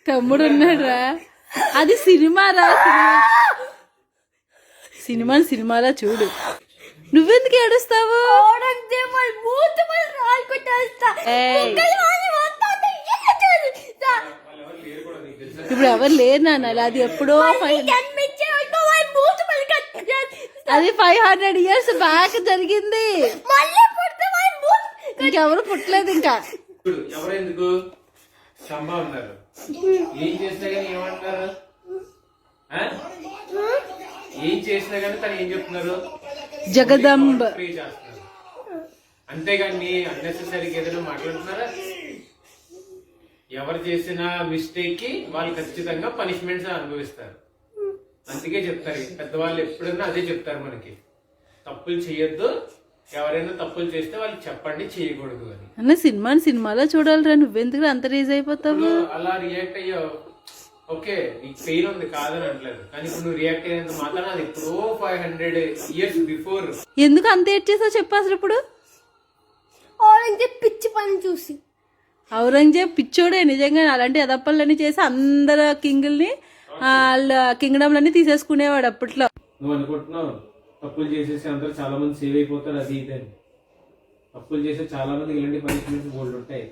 తమ్ముడు ఉన్నాడురా, అది సినిమారా. సినిమాలా చూడు. నువ్వెందుకు ఏడుస్తావు? ఇప్పుడు ఎవరు లేరు నాన్న, అది ఎప్పుడో అది 500 years బ్యాక్ జరిగింది. ఇంకెవరు పుట్టలేదు. ఇంకా ఎవరెందుకు సంభా ఉన్నారు, ఏం చేసినా కానీ ఏమంటున్నారు, ఏం చేసినా కానీ తను ఏం చెప్తున్నారు, జగదంబ చేస్తున్నారు. అంతేగాని అన్నెసెసరీగా ఏదైనా మాట్లాడుతున్నారా? ఎవరు చేసిన మిస్టేక్ కి వాళ్ళు ఖచ్చితంగా పనిష్మెంట్స్ అనుభవిస్తారు. అందుకే చెప్తారు పెద్దవాళ్ళు, ఎప్పుడైనా అదే చెప్తారు మనకి, తప్పులు చేయొద్దు, ఎవరైనా తప్పులు చేస్తే వాళ్ళకి చెప్పండి, చేయకూడదు అని. అన్న సినిమాలో చూడాలిరా, నువ్వెందుకు అంత రీజ్ అయిపోతావు? అలా రియాక్ట్ అయ్యావు, ఓకే నీకు పెయిన్ ఉంది కాదని అంటలేదు, కానీ ఇప్పుడు నువ్వు రియాక్ట్ అయినంత మాత్రం అది ఎప్పుడో 500 years బిఫోర్. ఎందుకు అంత ఏడ్ చేసావు చెప్పు అసలు. ఇప్పుడు ఔరంగజేబ్ పిచ్చి పని చూసి, ఔరంగజేబ్ పిచ్చోడే నిజంగా. అలాంటి ఎదప్పలన్నీ చేసి అందరు కింగుల్ని వాళ్ళ కింగ్డమ్లన్నీ తీసేసుకునేవాడు అప్పట్లో. నువ్వు అనుకుంటున్నావు తప్పులు చేసేసి అందరూ చాలా మంది సేవ్ అయిపోతారు, అది ఇదని. తప్పులు చేసే చాలా మంది ఇలాంటి పనిష్మెంట్స్ బోల్డ్ ఉంటాయి.